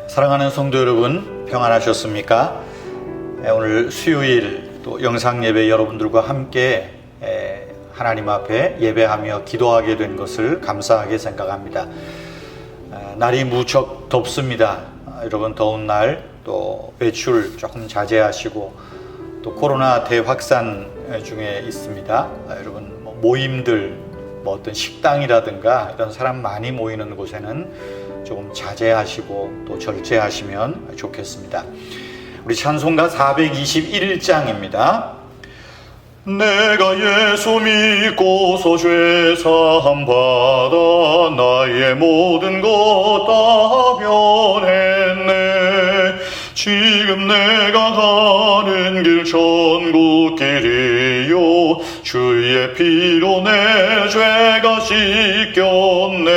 사랑하는 성도 여러분, 평안하셨습니까? 오늘 수요일 또 영상 예배 여러분들과 함께 하나님 앞에 예배하며 기도하게 된 것을 감사하게 생각합니다. 날이 무척 덥습니다. 여러분, 더운 날 또 외출 조금 자제하시고, 또 코로나 대확산 중에 있습니다. 여러분, 모임들, 어떤 식당이라든가 이런 사람 많이 모이는 곳에는 조금 자제하시고 또 절제하시면 좋겠습니다. 우리 찬송가 421장입니다. 내가 예수 믿고서 죄사함 받아 나의 모든 것 다 변했네. 지금 내가 가는 길 천국길이요, 주의 피로 내 죄가 씻겼네.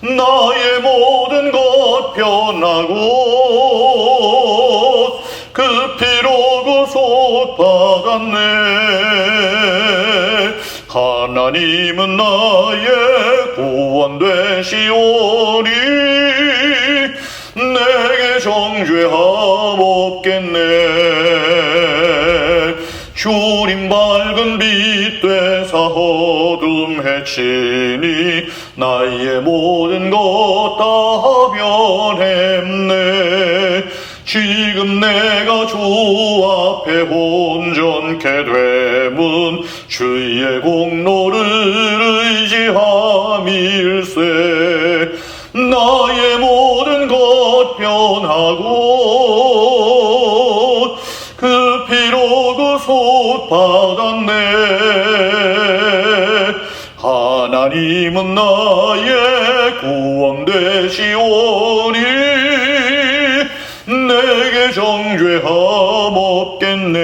나의 모든 것 변하고 그 피로 구속 받았네. 하나님은 나의 구원 되시오니 내게 정죄함 없겠네. 주님 밝은 빛 되사 어둠 해치니 나의 모든 것 다 변했네. 지금 내가 주 앞에 온전케 되면 주의 공로를 의지함일세. 나의 모든 것 변하고 그 피로 구속 받았네. 하나님은 나의 구원 되시오니 내게 정죄함 없겠네.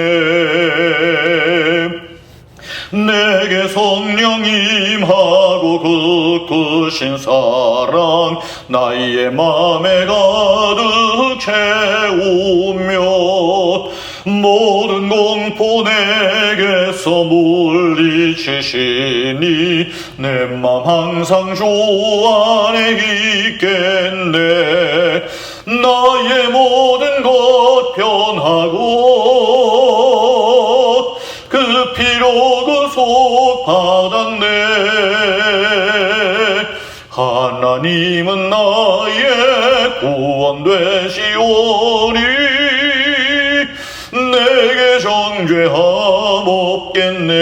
내게 성령 임하고 그 크신 사랑 나의 맘에 가득 채우며 모든 공포 내게서 물리치시니 내 맘 항상 주 안에 있겠네. 나의 모든 것 변하고 그 피로 구속 받았네. 하나님은 나의 구원 되시오니 내게 정죄함 없겠네.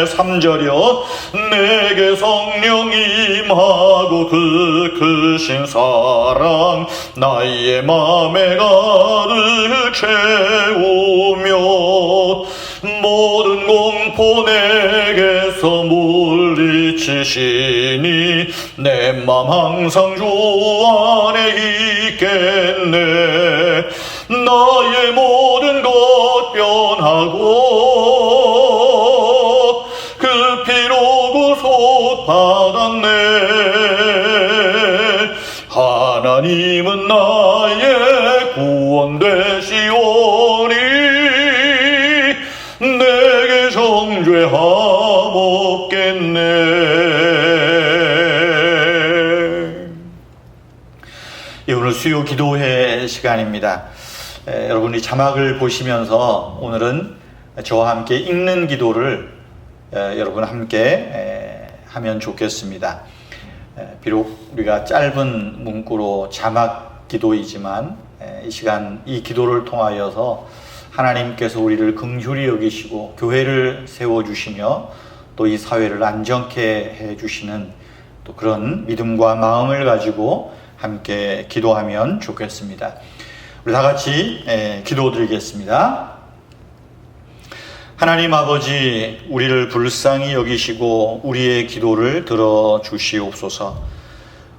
3절이요. 내게 성령 임하고 그 크신 사랑 나의 맘에 가득 채우며 모든 공포 내게서 물리치시니 내 맘 항상 주 안에 있겠네. 나의 모든 것 변하고 그 피로 구속 받았네. 하나님은 나의 구원 되시오니 내게 정죄함 없겠네. 오늘 수요 기도회 시간입니다. 여러분이 자막을 보시면서 오늘은 저와 함께 읽는 기도를 여러분 함께 하면 좋겠습니다. 비록 우리가 짧은 문구로 자막 기도이지만 이 시간 이 기도를 통하여서 하나님께서 우리를 긍휼히 여기시고 교회를 세워주시며 또 이 사회를 안정케 해주시는 또 그런 믿음과 마음을 가지고 함께 기도하면 좋겠습니다. 우리 다 같이 기도드리겠습니다. 하나님 아버지, 우리를 불쌍히 여기시고 우리의 기도를 들어주시옵소서.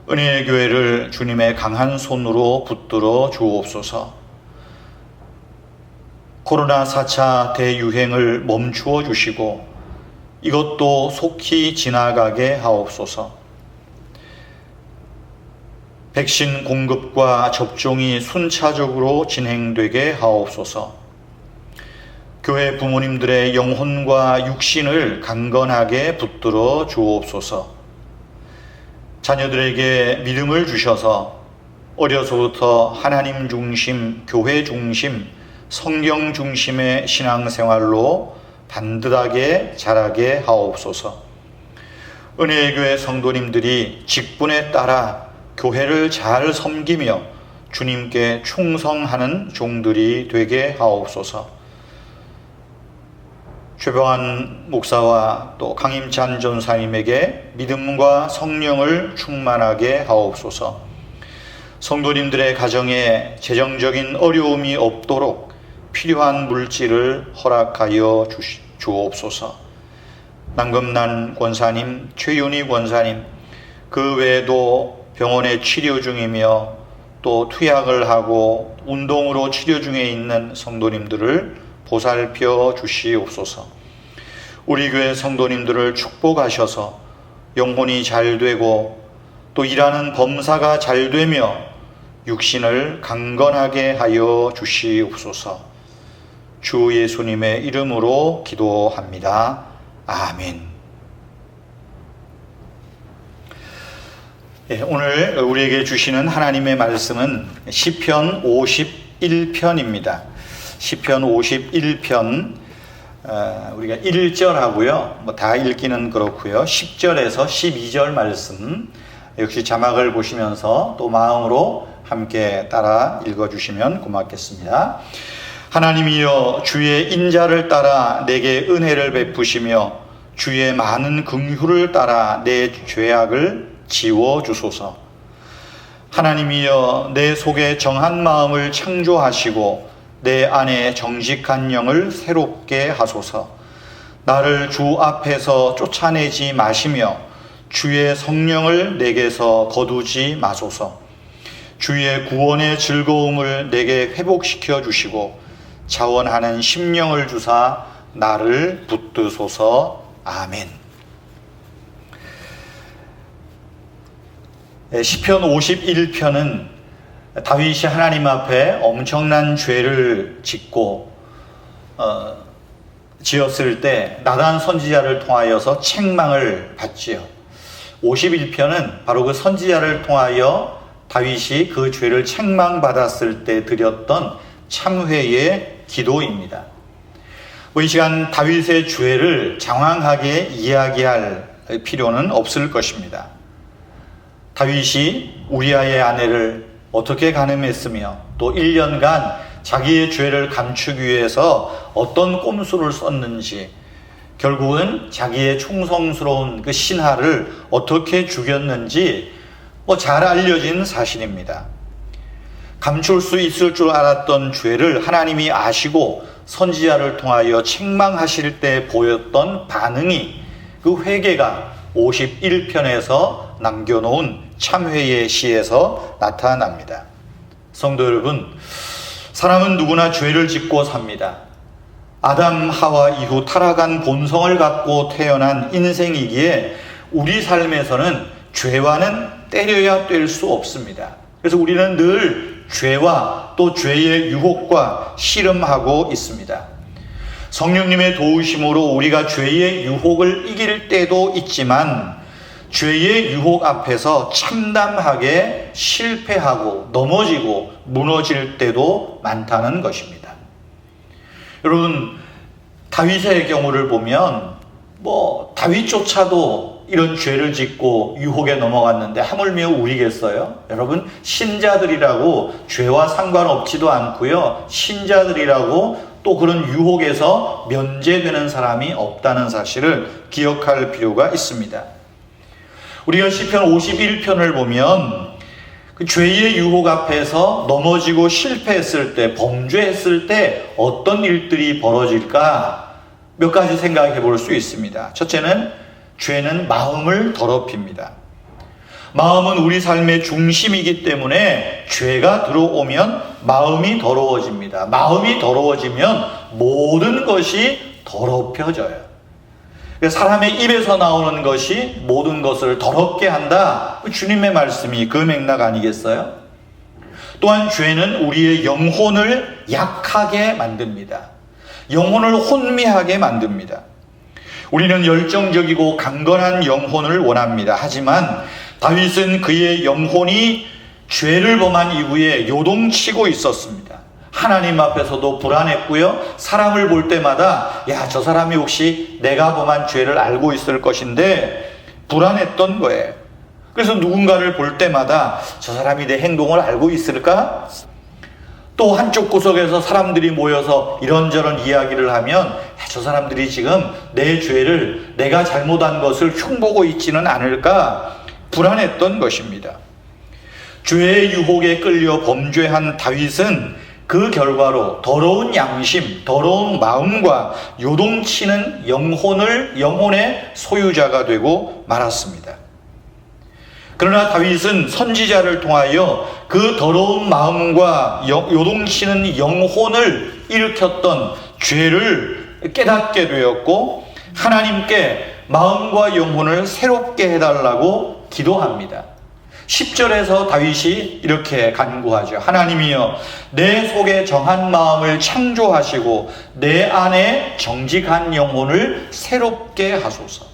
은혜의 교회를 주님의 강한 손으로 붙들어 주옵소서. 코로나 4차 대유행을 멈추어 주시고 이것도 속히 지나가게 하옵소서. 백신 공급과 접종이 순차적으로 진행되게 하옵소서. 교회 부모님들의 영혼과 육신을 강건하게 붙들어 주옵소서. 자녀들에게 믿음을 주셔서 어려서부터 하나님 중심, 교회 중심, 성경 중심의 신앙생활로 반듯하게 자라게 하옵소서. 은혜의 교회 성도님들이 직분에 따라 교회를 잘 섬기며 주님께 충성하는 종들이 되게 하옵소서. 최병환 목사와 또 강임찬 전사님에게 믿음과 성령을 충만하게 하옵소서. 성도님들의 가정에 재정적인 어려움이 없도록 필요한 물질을 허락하여 주옵소서. 남금난 권사님, 최윤희 권사님, 그 외에도 병원에 치료 중이며 또 투약을 하고 운동으로 치료 중에 있는 성도님들을 보살펴 주시옵소서. 우리 교회 성도님들을 축복하셔서 영혼이 잘 되고 또 일하는 범사가 잘 되며 육신을 강건하게 하여 주시옵소서. 주 예수님의 이름으로 기도합니다. 아멘. 오늘 우리에게 주시는 하나님의 말씀은 시편 51편입니다. 시편 51편 우리가 1절하고요. 다 읽기는 그렇고요. 10절에서 12절 말씀 역시 자막을 보시면서 또 마음으로 함께 따라 읽어주시면 고맙겠습니다. 하나님이여, 주의 인자를 따라 내게 은혜를 베푸시며 주의 많은 긍휼을 따라 내 죄악을 지워주소서. 하나님이여, 내 속에 정한 마음을 창조하시고 내 안에 정직한 영을 새롭게 하소서. 나를 주 앞에서 쫓아내지 마시며 주의 성령을 내게서 거두지 마소서. 주의 구원의 즐거움을 내게 회복시켜 주시고 자원하는 심령을 주사 나를 붙드소서. 아멘. 시편 51편은 다윗이 하나님 앞에 엄청난 죄를 지었을 때 나단 선지자를 통하여서 책망을 받지요. 51편은 바로 그 선지자를 통하여 다윗이 그 죄를 책망받았을 때 드렸던 참회의 기도입니다. 이 시간 다윗의 죄를 장황하게 이야기할 필요는 없을 것입니다. 다윗이 우리아의 아내를 어떻게 간음했으며 또 1년간 자기의 죄를 감추기 위해서 어떤 꼼수를 썼는지, 결국은 자기의 충성스러운 그 신하를 어떻게 죽였는지 잘 알려진 사실입니다. 감출 수 있을 줄 알았던 죄를 하나님이 아시고 선지자를 통하여 책망하실 때 보였던 반응이, 그 회개가 51편에서 남겨놓은 참회의 시에서 나타납니다. 성도 여러분, 사람은 누구나 죄를 짓고 삽니다. 아담 하와 이후 타락한 본성을 갖고 태어난 인생이기에 우리 삶에서는 죄와는 때려야 뗄 수 없습니다. 그래서 우리는 늘 죄와 또 죄의 유혹과 씨름하고 있습니다. 성령님의 도우심으로 우리가 죄의 유혹을 이길 때도 있지만 죄의 유혹 앞에서 참담하게 실패하고 넘어지고 무너질 때도 많다는 것입니다. 여러분, 다윗의 경우를 보면 다윗조차도 이런 죄를 짓고 유혹에 넘어갔는데 하물며 우리겠어요? 여러분, 신자들이라고 죄와 상관없지도 않고요, 신자들이라고 또 그런 유혹에서 면제되는 사람이 없다는 사실을 기억할 필요가 있습니다. 우리가 시편 51편을 보면 그 죄의 유혹 앞에서 넘어지고 실패했을 때, 범죄했을 때 어떤 일들이 벌어질까 몇 가지 생각해 볼 수 있습니다. 첫째는 죄는 마음을 더럽힙니다. 마음은 우리 삶의 중심이기 때문에 죄가 들어오면 마음이 더러워집니다. 마음이 더러워지면 모든 것이 더럽혀져요. 사람의 입에서 나오는 것이 모든 것을 더럽게 한다. 주님의 말씀이 그 맥락 아니겠어요? 또한 죄는 우리의 영혼을 약하게 만듭니다. 영혼을 혼미하게 만듭니다. 우리는 열정적이고 강건한 영혼을 원합니다. 하지만 다윗은 그의 영혼이 죄를 범한 이후에 요동치고 있었습니다. 하나님 앞에서도 불안했고요. 사람을 볼 때마다 저 사람이 혹시 내가 범한 죄를 알고 있을 것인데 불안했던 거예요. 그래서 누군가를 볼 때마다 저 사람이 내 행동을 알고 있을까? 또 한쪽 구석에서 사람들이 모여서 이런저런 이야기를 하면 저 사람들이 지금 내 죄를, 내가 잘못한 것을 흉보고 있지는 않을까? 불안했던 것입니다. 죄의 유혹에 끌려 범죄한 다윗은 그 결과로 더러운 양심, 더러운 마음과 요동치는 영혼의 소유자가 되고 말았습니다. 그러나 다윗은 선지자를 통하여 그 더러운 마음과 요동치는 영혼을 일으켰던 죄를 깨닫게 되었고 하나님께 마음과 영혼을 새롭게 해달라고 기도합니다. 10절에서 다윗이 이렇게 간구하죠. 하나님이여, 내 속에 정한 마음을 창조하시고 내 안에 정직한 영혼을 새롭게 하소서.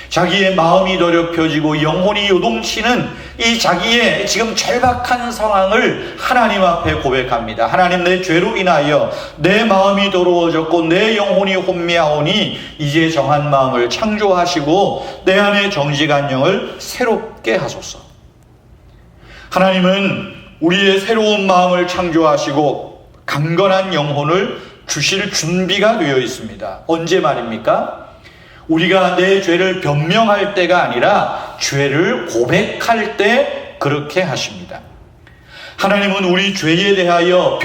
자기의 마음이 더럽혀지고 영혼이 요동치는 이 자기의 지금 절박한 상황을 하나님 앞에 고백합니다. 하나님, 내 죄로 인하여 내 마음이 더러워졌고 내 영혼이 혼미하오니 이제 정한 마음을 창조하시고 내 안에 정직한 영을 새롭게 하소서. 하나님은 우리의 새로운 마음을 창조하시고 강건한 영혼을 주실 준비가 되어 있습니다. 언제 말입니까? 우리가 내 죄를 변명할 때가 아니라 죄를 고백할 때 그렇게 하십니다. 하나님은 우리 죄에 대하여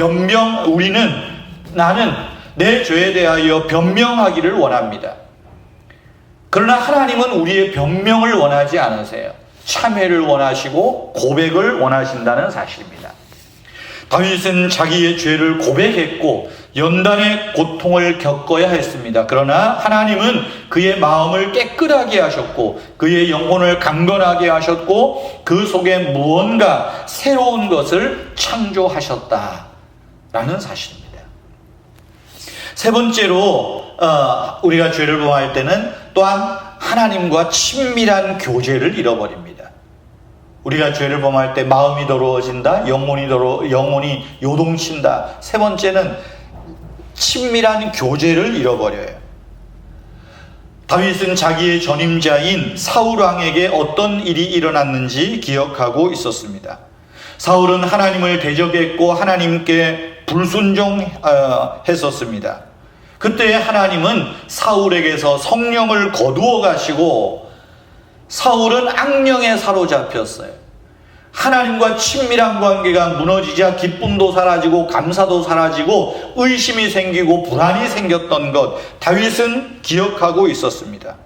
나는 내 죄에 대하여 변명하기를 원합니다. 그러나 하나님은 우리의 변명을 원하지 않으세요. 참회를 원하시고 고백을 원하신다는 사실입니다. 다윗은 자기의 죄를 고백했고 연단의 고통을 겪어야 했습니다. 그러나 하나님은 그의 마음을 깨끗하게 하셨고 그의 영혼을 강건하게 하셨고 그 속에 무언가 새로운 것을 창조하셨다라는 사실입니다. 세 번째로 우리가 죄를 범할 때는 또한 하나님과 친밀한 교제를 잃어버립니다. 우리가 죄를 범할 때 마음이 더러워진다, 영혼이 요동친다. 세 번째는 친밀한 교제를 잃어버려요. 다윗은 자기의 전임자인 사울 왕에게 어떤 일이 일어났는지 기억하고 있었습니다. 사울은 하나님을 대적했고 하나님께 불순종했었습니다. 그때 하나님은 사울에게서 성령을 거두어 가시고 사울은 악령에 사로잡혔어요. 하나님과 친밀한 관계가 무너지자 기쁨도 사라지고 감사도 사라지고 의심이 생기고 불안이 생겼던 것 다윗은 기억하고 있었습니다.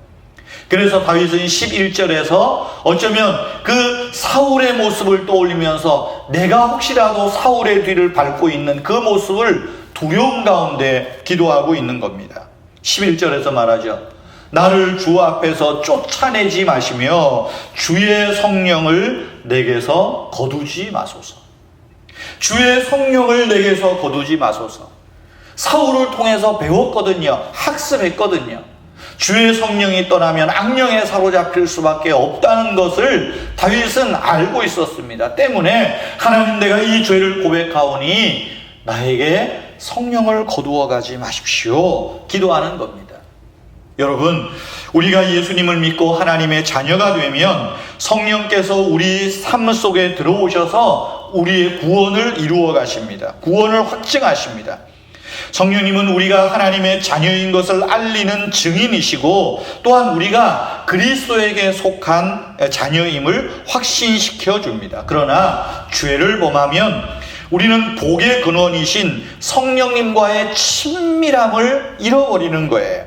그래서 다윗은 11절에서 어쩌면 그 사울의 모습을 떠올리면서 내가 혹시라도 사울의 뒤를 밟고 있는 그 모습을 두려움 가운데 기도하고 있는 겁니다. 11절에서 말하죠. 나를 주 앞에서 쫓아내지 마시며 주의 성령을 내게서 거두지 마소서. 주의 성령을 내게서 거두지 마소서. 사울을 통해서 배웠거든요. 학습했거든요. 주의 성령이 떠나면 악령에 사로잡힐 수밖에 없다는 것을 다윗은 알고 있었습니다. 때문에 하나님, 내가 이 죄를 고백하오니 나에게 성령을 거두어 가지 마십시오. 기도하는 겁니다. 여러분, 우리가 예수님을 믿고 하나님의 자녀가 되면 성령께서 우리 삶 속에 들어오셔서 우리의 구원을 이루어 가십니다. 구원을 확증하십니다. 성령님은 우리가 하나님의 자녀인 것을 알리는 증인이시고 또한 우리가 그리스도에게 속한 자녀임을 확신시켜 줍니다. 그러나 죄를 범하면 우리는 복의 근원이신 성령님과의 친밀함을 잃어버리는 거예요.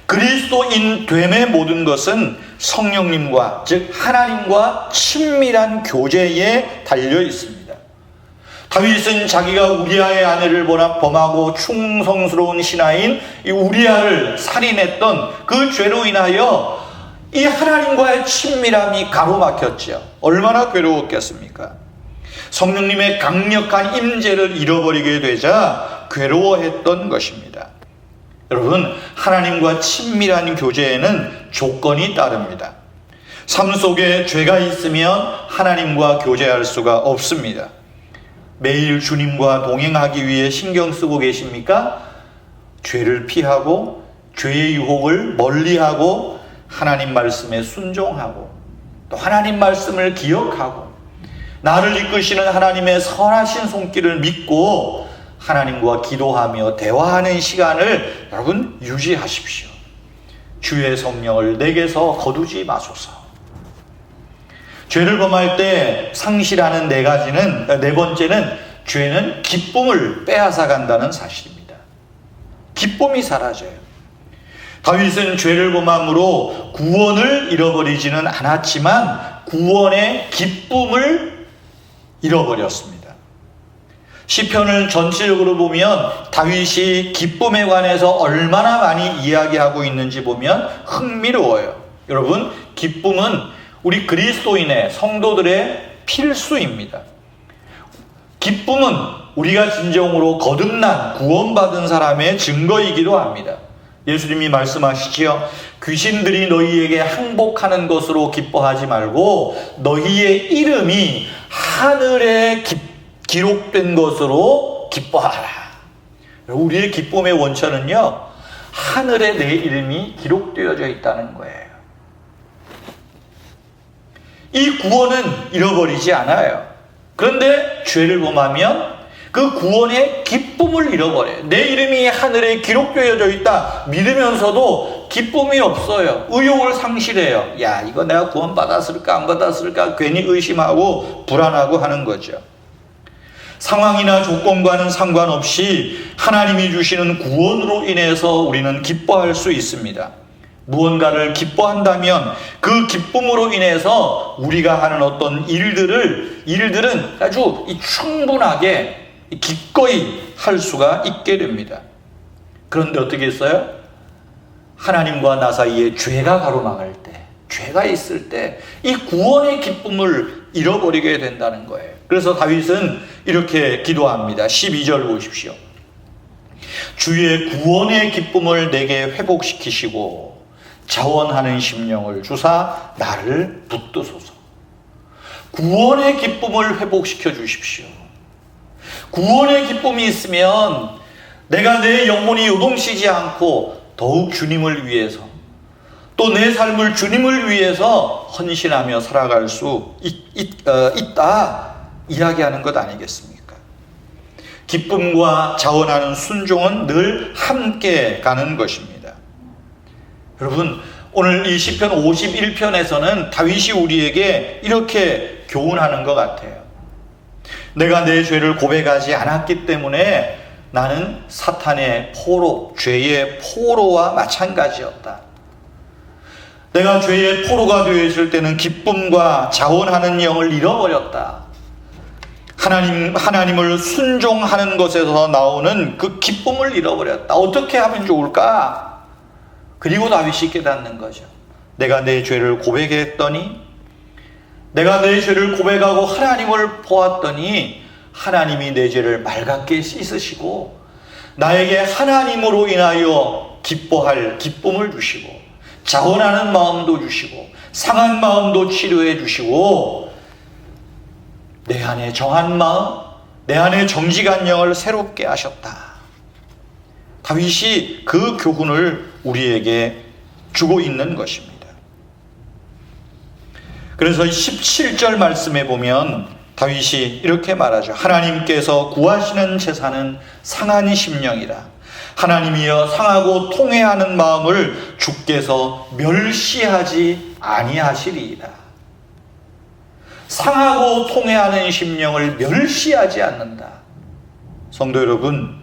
그리스도인 됨의 모든 것은 성령님과, 즉 하나님과 친밀한 교제에 달려 있습니다. 다윗은 자기가 우리아의 아내를 범하고 충성스러운 신하인 이 우리아를 살인했던 그 죄로 인하여 이 하나님과의 친밀함이 가로막혔죠. 얼마나 괴로웠겠습니까? 성령님의 강력한 임재를 잃어버리게 되자 괴로워했던 것입니다. 여러분, 하나님과 친밀한 교제에는 조건이 따릅니다. 삶 속에 죄가 있으면 하나님과 교제할 수가 없습니다. 매일 주님과 동행하기 위해 신경 쓰고 계십니까? 죄를 피하고 죄의 유혹을 멀리하고 하나님 말씀에 순종하고 또 하나님 말씀을 기억하고 나를 이끄시는 하나님의 선하신 손길을 믿고 하나님과 기도하며 대화하는 시간을 여러분 유지하십시오. 주의 성령을 내게서 거두지 마소서. 죄를 범할 때 상실하는 네 번째는 죄는 기쁨을 빼앗아 간다는 사실입니다. 기쁨이 사라져요. 다윗은 죄를 범함으로 구원을 잃어버리지는 않았지만 구원의 기쁨을 잃어버렸습니다. 시편을 전체적으로 보면 다윗이 기쁨에 관해서 얼마나 많이 이야기하고 있는지 보면 흥미로워요. 여러분, 기쁨은 우리 그리스도인의 성도들의 필수입니다. 기쁨은 우리가 진정으로 거듭난 구원받은 사람의 증거이기도 합니다. 예수님이 말씀하시지요. 귀신들이 너희에게 항복하는 것으로 기뻐하지 말고 너희의 이름이 하늘에 기록된 것으로 기뻐하라. 우리의 기쁨의 원천은요, 하늘에 내 이름이 기록되어져 있다는 거예요. 이 구원은 잃어버리지 않아요. 그런데 죄를 범하면 그 구원의 기쁨을 잃어버려요. 내 이름이 하늘에 기록되어져 있다 믿으면서도 기쁨이 없어요. 의욕을 상실해요. 야, 이거 내가 구원 받았을까 안 받았을까 괜히 의심하고 불안하고 하는 거죠. 상황이나 조건과는 상관없이 하나님이 주시는 구원으로 인해서 우리는 기뻐할 수 있습니다. 무언가를 기뻐한다면 그 기쁨으로 인해서 우리가 하는 어떤 일들은 아주 충분하게 기꺼이 할 수가 있게 됩니다. 그런데 어떻게 했어요? 하나님과 나 사이에 죄가 가로막을 때, 죄가 있을 때 이 구원의 기쁨을 잃어버리게 된다는 거예요. 그래서 다윗은 이렇게 기도합니다. 12절 보십시오. 주의 구원의 기쁨을 내게 회복시키시고 자원하는 심령을 주사 나를 붙드소서. 구원의 기쁨을 회복시켜 주십시오. 구원의 기쁨이 있으면 내가 내 영혼이 요동치지 않고 더욱 주님을 위해서 또 내 삶을 주님을 위해서 헌신하며 살아갈 수 있다 이야기하는 것 아니겠습니까? 기쁨과 자원하는 순종은 늘 함께 가는 것입니다. 여러분, 오늘 이 시편 51편에서는 다윗이 우리에게 이렇게 교훈하는 것 같아요. 내가 내 죄를 고백하지 않았기 때문에 나는 사탄의 포로, 죄의 포로와 마찬가지였다. 내가 죄의 포로가 되어 있을 때는 기쁨과 자원하는 영을 잃어버렸다. 하나님을 순종하는 것에서 나오는 그 기쁨을 잃어버렸다. 어떻게 하면 좋을까? 그리고 다윗이 깨닫는 거죠. 내가 내 죄를 고백했더니, 내가 내 죄를 고백하고 하나님을 보았더니 하나님이 내 죄를 맑게 씻으시고 나에게 하나님으로 인하여 기뻐할 기쁨을 주시고 자원하는 마음도 주시고 상한 마음도 치료해 주시고 내 안에 정한 마음, 내 안에 정직한 영을 새롭게 하셨다. 다윗이 그 교훈을 우리에게 주고 있는 것입니다. 그래서 17절 말씀에 보면 다윗이 이렇게 말하죠. 하나님께서 구하시는 제사는 상한 심령이라. 하나님이여 상하고 통회하는 마음을 주께서 멸시하지 아니하시리이다. 상하고 통회하는 심령을 멸시하지 않는다. 성도 여러분,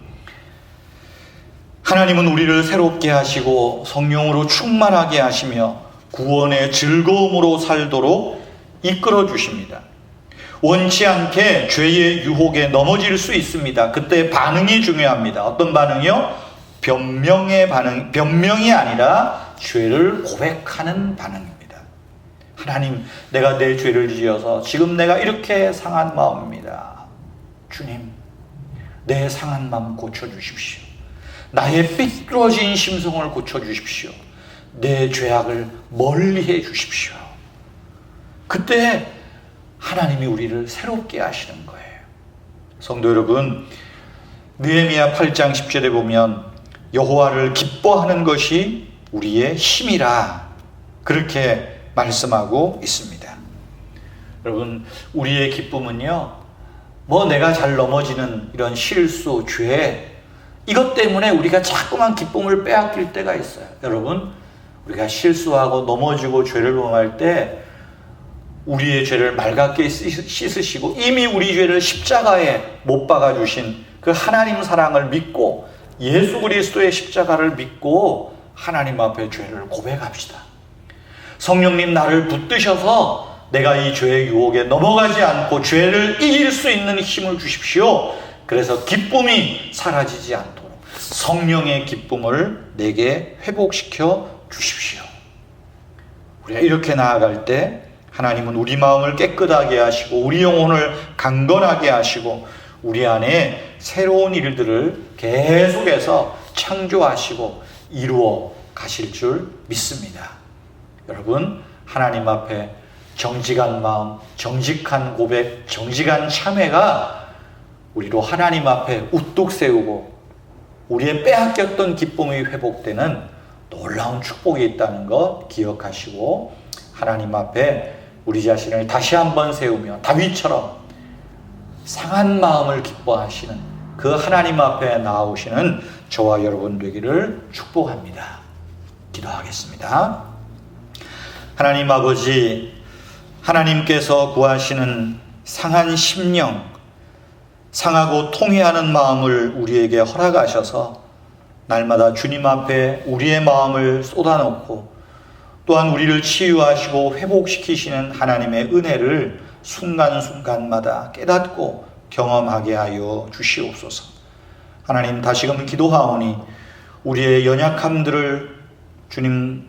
하나님은 우리를 새롭게 하시고 성령으로 충만하게 하시며 구원의 즐거움으로 살도록 이끌어 주십니다. 원치 않게 죄의 유혹에 넘어질 수 있습니다. 그때 반응이 중요합니다. 어떤 반응이요? 변명이 아니라 죄를 고백하는 반응입니다. 하나님, 내가 내 죄를 지어서 지금 내가 이렇게 상한 마음입니다. 주님, 내 상한 마음 고쳐주십시오. 나의 삐뚤어진 심성을 고쳐주십시오. 내 죄악을 멀리해 주십시오. 그때 하나님이 우리를 새롭게 하시는 거예요. 성도 여러분, 느헤미야 8장 10절에 보면 여호와를 기뻐하는 것이 우리의 힘이라 그렇게 말씀하고 있습니다. 여러분, 우리의 기쁨은요, 내가 잘 넘어지는 이런 실수, 죄, 이것 때문에 우리가 자꾸만 기쁨을 빼앗길 때가 있어요. 여러분, 우리가 실수하고 넘어지고 죄를 범할 때 우리의 죄를 맑게 씻으시고 이미 우리 죄를 십자가에 못 박아주신 그 하나님 사랑을 믿고 예수 그리스도의 십자가를 믿고 하나님 앞에 죄를 고백합시다. 성령님, 나를 붙드셔서 내가 이 죄의 유혹에 넘어가지 않고 죄를 이길 수 있는 힘을 주십시오. 그래서 기쁨이 사라지지 않도록 성령의 기쁨을 내게 회복시켜 주십시오. 우리가 이렇게 나아갈 때 하나님은 우리 마음을 깨끗하게 하시고 우리 영혼을 강건하게 하시고 우리 안에 새로운 일들을 계속해서 창조하시고 이루어 가실 줄 믿습니다. 여러분, 하나님 앞에 정직한 마음, 정직한 고백, 정직한 참회가 우리로 하나님 앞에 우뚝 세우고 우리의 빼앗겼던 기쁨이 회복되는 놀라운 축복이 있다는 것 기억하시고 하나님 앞에 우리 자신을 다시 한번 세우며 다윗처럼 상한 마음을 기뻐하시는 그 하나님 앞에 나아오시는 저와 여러분 되기를 축복합니다. 기도하겠습니다. 하나님 아버지, 하나님께서 구하시는 상한 심령, 상하고 통회하는 마음을 우리에게 허락하셔서 날마다 주님 앞에 우리의 마음을 쏟아놓고 또한 우리를 치유하시고 회복시키시는 하나님의 은혜를 순간순간마다 깨닫고 경험하게 하여 주시옵소서. 하나님, 다시금 기도하오니 우리의 연약함들을 주님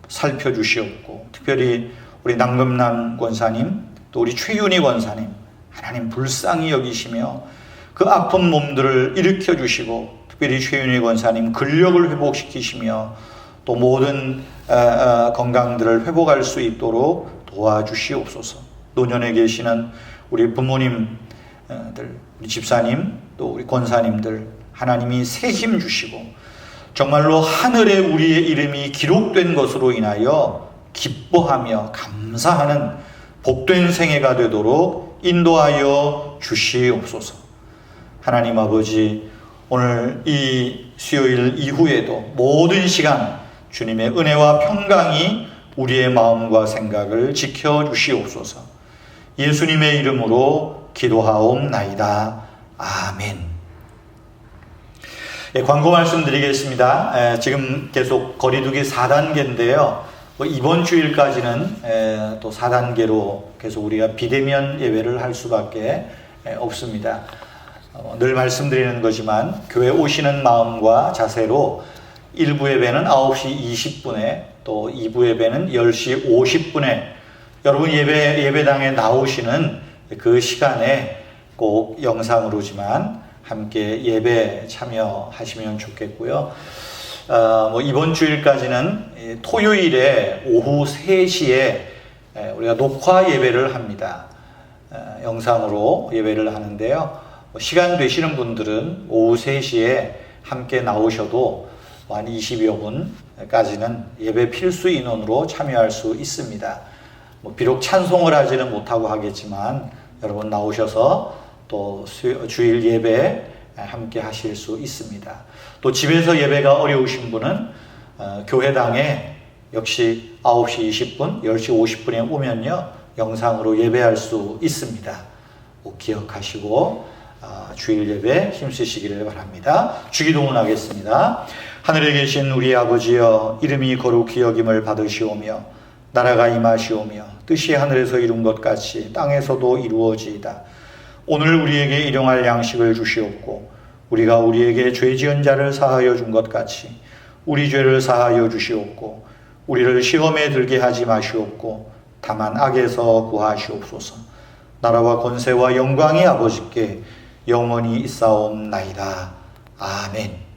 살펴주시옵고 특별히 우리 남금남 권사님 또 우리 최윤희 권사님 하나님 불쌍히 여기시며 그 아픈 몸들을 일으켜 주시고 특별히 최윤희 권사님 근력을 회복시키시며 또 모든 건강들을 회복할 수 있도록 도와주시옵소서. 노년에 계시는 우리 부모님들, 우리 집사님 또 우리 권사님들 하나님이 새 힘 주시고 정말로 하늘에 우리의 이름이 기록된 것으로 인하여 기뻐하며 감사하는 복된 생애가 되도록 인도하여 주시옵소서. 하나님 아버지, 오늘 이 수요일 이후에도 모든 시간 주님의 은혜와 평강이 우리의 마음과 생각을 지켜주시옵소서. 예수님의 이름으로 기도하옵나이다. 아멘. 광고 말씀드리겠습니다. 지금 계속 거리두기 4단계인데요. 이번 주일까지는 또 4단계로 계속 우리가 비대면 예배를 할 수밖에 없습니다. 늘 말씀드리는 거지만 교회 오시는 마음과 자세로 1부 예배는 9시 20분에 또 2부 예배는 10시 50분에 여러분 예배당에 나오시는 그 시간에 꼭 영상으로지만 함께 예배 참여하시면 좋겠고요. 이번 주일까지는 토요일에 오후 3시에 우리가 녹화 예배를 합니다. 영상으로 예배를 하는데요. 시간 되시는 분들은 오후 3시에 함께 나오셔도 한 20여 분까지는 예배 필수 인원으로 참여할 수 있습니다. 비록 찬송을 하지는 못하고 하겠지만 여러분 나오셔서 또 주일 예배 함께 하실 수 있습니다. 또 집에서 예배가 어려우신 분은 교회당에 역시 9시 20분, 10시 50분에 오면요 영상으로 예배할 수 있습니다. 꼭 기억하시고 주일 예배 힘쓰시기를 바랍니다. 주기도문 하겠습니다. 하늘에 계신 우리 아버지여, 이름이 거룩히 여김을 받으시오며 나라가 임하시오며 뜻이 하늘에서 이룬 것 같이 땅에서도 이루어지이다. 오늘 우리에게 일용할 양식을 주시옵고 우리가 우리에게 죄 지은 자를 사하여 준 것 같이 우리 죄를 사하여 주시옵고 우리를 시험에 들게 하지 마시옵고 다만 악에서 구하시옵소서. 나라와 권세와 영광이 아버지께 영원히 있사옵나이다. 아멘.